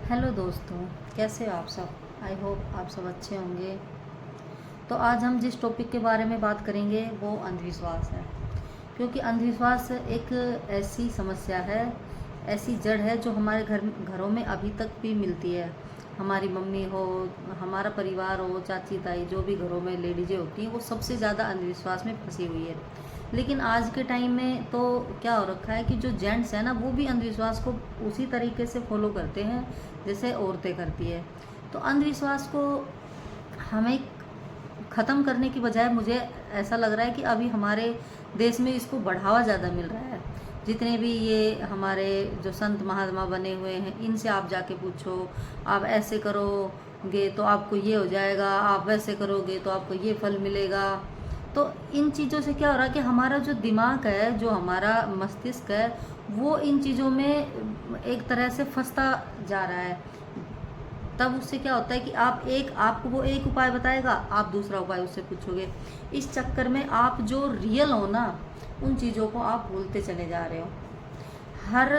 Hello दोस्तों, कैसे हो आप सब। आई होप आप सब अच्छे होंगे। तो आज हम जिस टॉपिक के बारे में बात करेंगे वो अंधविश्वास है। क्योंकि अंधविश्वास एक ऐसी समस्या है, ऐसी जड़ है जो हमारे घरों में अभी तक भी मिलती है। हमारी मम्मी हो, हमारा परिवार हो, चाची ताई, जो भी घरों में लेडीजें होती हैं वो सबसे ज़्यादा अंधविश्वास में फंसी हुई है। लेकिन आज के टाइम में तो क्या हो रखा है कि जो जेंट्स है ना वो भी अंधविश्वास को उसी तरीके से फॉलो करते हैं जैसे औरतें करती है। तो अंधविश्वास को हमें ख़त्म करने की बजाय मुझे ऐसा लग रहा है कि अभी हमारे देश में इसको बढ़ावा ज़्यादा मिल रहा है। जितने भी ये हमारे जो संत महात्मा बने हुए हैं इनसे आप जाके पूछो, आप ऐसे करोगे तो आपको ये हो जाएगा, आप वैसे करोगे तो आपको ये फल मिलेगा। तो इन चीज़ों से क्या हो रहा है कि हमारा जो दिमाग है, जो हमारा मस्तिष्क है, वो इन चीज़ों में एक तरह से फंसता जा रहा है। तब उससे क्या होता है कि आपको वो एक उपाय बताएगा, आप दूसरा उपाय उससे पूछोगे। इस चक्कर में आप जो रियल हो ना उन चीज़ों को आप भूलते चले जा रहे हो। हर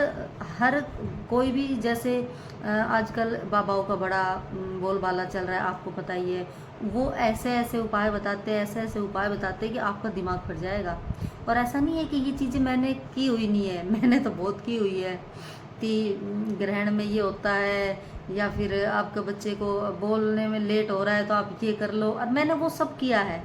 हर कोई भी जैसे आजकल बाबाओं का बड़ा बोलबाला चल रहा है, आपको पता ही है। वो ऐसे ऐसे उपाय बताते हैं, ऐसे ऐसे उपाय बताते हैं कि आपका दिमाग फट जाएगा। और ऐसा नहीं है कि ये चीज़ें मैंने की हुई नहीं है, मैंने तो बहुत की हुई है कि ग्रहण में ये होता है, या फिर आपके बच्चे को बोलने में लेट हो रहा है तो आप ये कर लो, और मैंने वो सब किया है।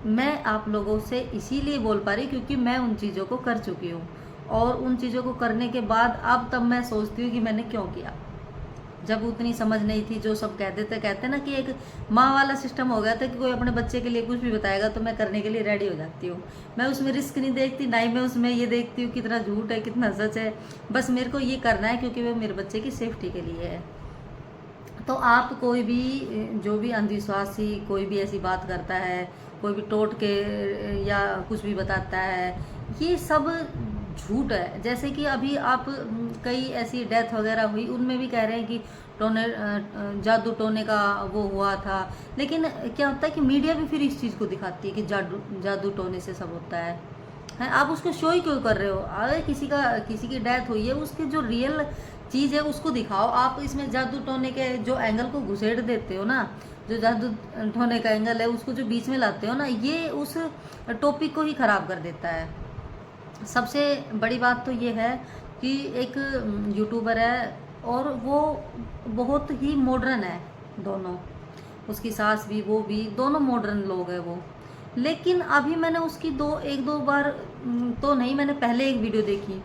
मैं आप लोगों से इसीलिए बोल पा रही क्योंकि मैं उन चीज़ों को कर चुकी हूँ। और उन चीज़ों को करने के बाद अब तब मैं सोचती हूँ कि मैंने क्यों किया। जब उतनी समझ नहीं थी, जो सब कहते ना कि एक माँ वाला सिस्टम हो गया था कि कोई अपने बच्चे के लिए कुछ भी बताएगा तो मैं करने के लिए रेडी हो जाती हूँ। मैं उसमें रिस्क नहीं देखती, ना ही मैं उसमें ये देखती हूँ कितना झूठ है कितना सच है। बस मेरे को ये करना है क्योंकि वो मेरे बच्चे की सेफ्टी के लिए है। तो आप कोई भी जो भी अंधविश्वासी कोई भी ऐसी बात करता है, कोई भी टोट के या कुछ भी बताता है, ये सब झूठ है। जैसे कि अभी आप कई ऐसी डेथ वगैरह हुई उनमें भी कह रहे हैं कि टोने जादू टोने का वो हुआ था। लेकिन क्या होता है कि मीडिया भी फिर इस चीज़ को दिखाती है कि जादू जादू टोने से सब होता है। आप उसको शो ही क्यों कर रहे हो। अगर किसी की डेथ हुई है उसके जो रियल चीज़ है उसको दिखाओ। आप इसमें जादू टोने के जो एंगल को घुसेड़ देते हो ना, जो जादू टोने का एंगल है उसको जो बीच में लाते हो ना, ये उस टॉपिक को ही ख़राब कर देता है। सबसे बड़ी बात तो ये है कि एक यूट्यूबर है और वो बहुत ही मॉडर्न है। दोनों, उसकी सास भी वो भी दोनों मॉडर्न लोग हैं वो। लेकिन अभी मैंने उसकी एक दो बार तो नहीं, मैंने पहले एक वीडियो देखी।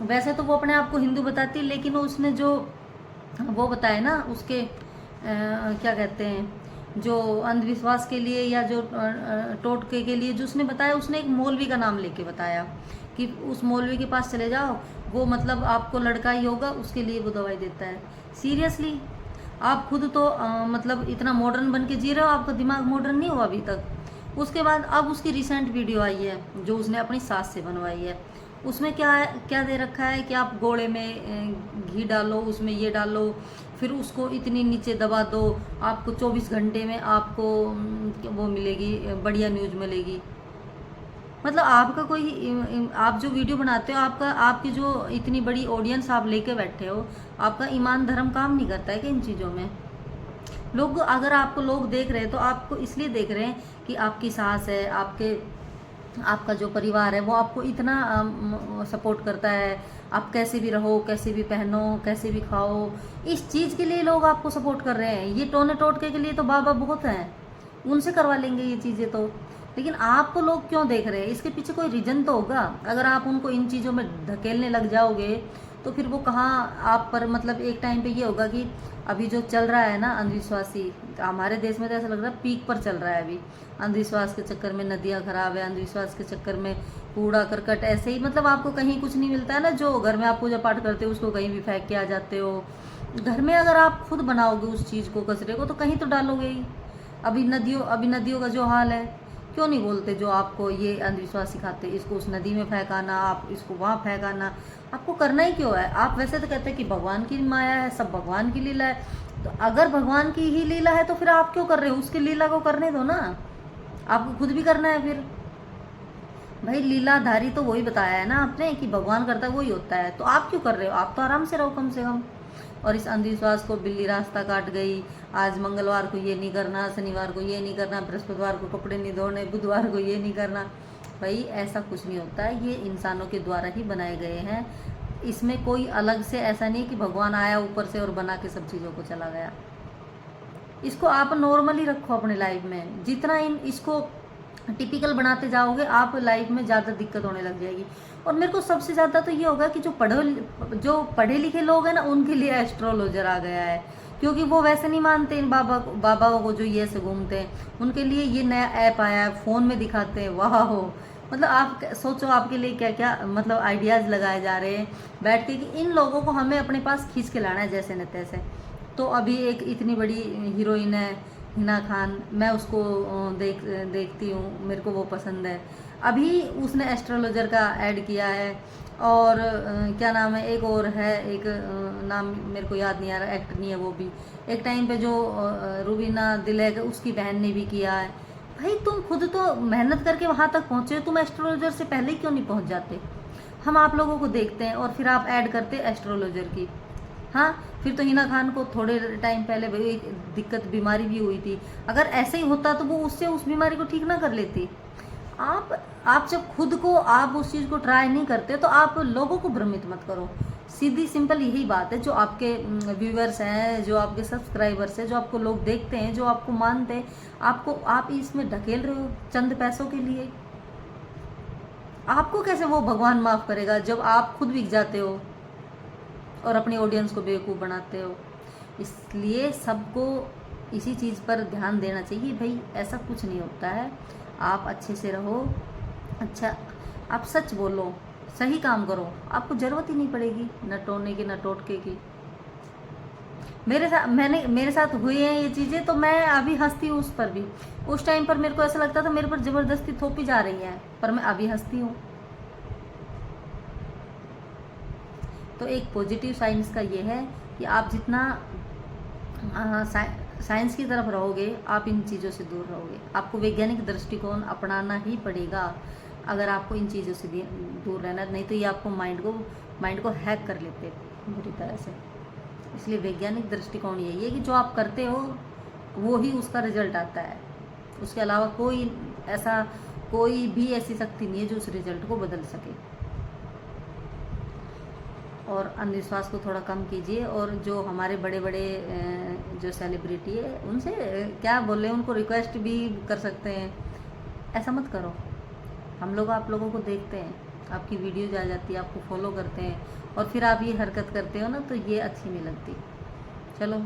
वैसे तो वो अपने आप को हिंदू बताती है, लेकिन उसने जो वो बताया ना उसके क्या कहते हैं, जो अंधविश्वास के लिए या जो टोटके के लिए जो उसने बताया, उसने एक मौलवी का नाम लेके बताया कि उस मौलवी के पास चले जाओ, वो मतलब आपको लड़का ही होगा उसके लिए वो दवाई देता है। सीरियसली, आप खुद तो मतलब इतना मॉडर्न बन के जी रहे हो, आपका दिमाग मॉडर्न नहीं हुआ अभी तक। उसके बाद अब उसकी रिसेंट वीडियो आई है जो उसने अपनी सास से बनवाई है। उसमें क्या दे रखा है कि आप गोड़े में घी डालो, उसमें ये डालो, फिर उसको इतनी नीचे दबा दो, आपको 24 घंटे में आपको वो मिलेगी, बढ़िया न्यूज़ मिलेगी। मतलब आपका कोई आप जो वीडियो बनाते हो, आपकी जो इतनी बड़ी ऑडियंस आप लेके बैठे हो, आपका ईमान धर्म काम नहीं करता है कि इन चीज़ों में। लोग, अगर आपको लोग देख रहे हैं तो आपको इसलिए देख रहे हैं कि आपकी सास है, आपका जो परिवार है वो आपको इतना सपोर्ट करता है। आप कैसे भी रहो, कैसे भी पहनो, कैसे भी खाओ, इस चीज़ के लिए लोग आपको सपोर्ट कर रहे हैं। ये टोने टोटके के लिए तो बाबा बहुत हैं, उनसे करवा लेंगे ये चीज़ें तो। लेकिन आपको लोग क्यों देख रहे हैं, इसके पीछे कोई रीजन तो होगा। अगर आप उनको इन चीज़ों में धकेलने लग जाओगे तो फिर वो कहाँ आप पर, मतलब एक टाइम पे ये होगा कि अभी जो चल रहा है ना अंधविश्वासी, हमारे देश में तो ऐसा लग रहा है पीक पर चल रहा है अभी। अंधविश्वास के चक्कर में नदियाँ खराब है, अंधविश्वास के चक्कर में कूड़ा करकट ऐसे ही, मतलब आपको कहीं कुछ नहीं मिलता है ना। जो घर में आप पूजा पाठ करते हो उसको कहीं भी फेंक के आ जाते हो। घर में अगर आप खुद बनाओगे उस चीज़ को, कचरे को, तो कहीं तो डालोगे ही। अभी नदियों का जो हाल है, क्यों नहीं बोलते जो आपको ये अंधविश्वास सिखाते, इसको उस नदी में फेंकाना, आप इसको वहाँ फेंकाना, आपको करना ही क्यों है। आप वैसे तो कहते हैं कि भगवान की माया है, सब भगवान की लीला है। तो अगर भगवान की ही लीला है तो फिर आप क्यों कर रहे हो, उसकी लीला को करने दो ना। आपको खुद भी करना है फिर। भाई लीलाधारी तो वही बताया है ना आपने कि भगवान करता है वही होता है, तो आप क्यों कर रहे हो। आप तो आराम से रहो कम से कम। और इस अंधविश्वास को बिल्ली रास्ता काट गई, आज मंगलवार को ये नहीं करना, शनिवार को ये नहीं करना, बृहस्पतिवार को कपड़े नहीं धोने, बुधवार को ये नहीं करना। भाई ऐसा कुछ नहीं होता है, ये इंसानों के द्वारा ही बनाए गए हैं। इसमें कोई अलग से ऐसा नहीं कि भगवान आया ऊपर से और बना के सब चीज़ों को चला गया। इसको आप नॉर्मली रखो अपने लाइफ में। जितना इसको टिपिकल बनाते जाओगे आप लाइफ में ज़्यादा दिक्कत होने लग जाएगी। और मेरे को सबसे ज़्यादा तो ये होगा कि जो पढ़े लिखे लोग हैं ना, उनके लिए एस्ट्रोलॉजर आ गया है, क्योंकि वो वैसे नहीं मानते इन बाबाओं को जो ये से घूमते हैं। उनके लिए ये नया ऐप आया है, फ़ोन में दिखाते हैं। वाह हो, मतलब आप सोचो आपके लिए क्या क्या मतलब आइडियाज़ लगाए जा रहे हैं बैठ के कि इन लोगों को हमें अपने पास खींच के लाना है जैसे न तैसे। तो अभी एक इतनी बड़ी हीरोइन है हिना खान, मैं उसको देखती हूँ, मेरे को वो पसंद है। अभी उसने एस्ट्रोलॉजर का ऐड किया है। और क्या नाम है, एक और है, एक नाम मेरे को याद नहीं आ रहा, एक्टर नहीं है वो भी। एक टाइम पे जो रूबीना दिलैक उसकी बहन ने भी किया है। भाई तुम खुद तो मेहनत करके वहाँ तक पहुँचे हो, तुम एस्ट्रोलॉजर से पहले ही क्यों नहीं पहुँच जाते? हम आप लोगों को देखते हैं और फिर आप ऐड करते एस्ट्रोलॉजर की। हाँ, फिर तो हिना खान को थोड़े टाइम पहले भाई दिक्कत बीमारी भी हुई थी। अगर ऐसे ही होता तो वो उससे उस बीमारी को ठीक ना कर लेती। आप जब खुद को आप उस चीज़ को ट्राई नहीं करते तो आप लोगों को भ्रमित मत करो। सीधी सिंपल यही बात है। जो आपके व्यूअर्स हैं, जो आपके सब्सक्राइबर्स हैं, जो आपको लोग देखते हैं, जो आपको मानते हैं, आप इसमें ढकेल रहे हो चंद पैसों के लिए। आपको कैसे वो भगवान माफ़ करेगा जब आप खुद बिक जाते हो और अपनी ऑडियंस को बेवकूफ़ बनाते हो। इसलिए सबको इसी चीज़ पर ध्यान देना चाहिए। भाई ऐसा कुछ नहीं होता है। आप अच्छे से रहो, अच्छा आप सच बोलो, सही काम करो, आपको ज़रूरत ही नहीं पड़ेगी न टोने की न टोटके की। मेरे साथ हुई हैं ये चीज़ें, तो मैं अभी हंसती हूँ उस पर भी। उस टाइम पर मेरे को ऐसा लगता था मेरे पर ज़बरदस्ती थोपी जा रही है, पर मैं अभी हंसती हूँ। तो एक पॉजिटिव साइंस का ये है कि आप जितना साइंस की तरफ रहोगे, आप इन चीज़ों से दूर रहोगे। आपको वैज्ञानिक दृष्टिकोण अपनाना ही पड़ेगा अगर आपको इन चीज़ों से दूर रहना, नहीं तो ये आपको माइंड को हैक कर लेते बुरी तरह से। इसलिए वैज्ञानिक दृष्टिकोण यही है कि जो आप करते हो वो ही उसका रिजल्ट आता है। उसके अलावा कोई भी ऐसी शक्ति नहीं है जो उस रिजल्ट को बदल सके। और अंधविश्वास को थोड़ा कम कीजिए। और जो हमारे बड़े बड़े जो सेलिब्रिटी है उनसे क्या बोले, उनको रिक्वेस्ट भी कर सकते हैं, ऐसा मत करो। हम लोग आप लोगों को देखते हैं, आपकी वीडियोज आ जाती है, आपको फॉलो करते हैं, और फिर आप ये हरकत करते हो ना, तो ये अच्छी नहीं लगती। चलो।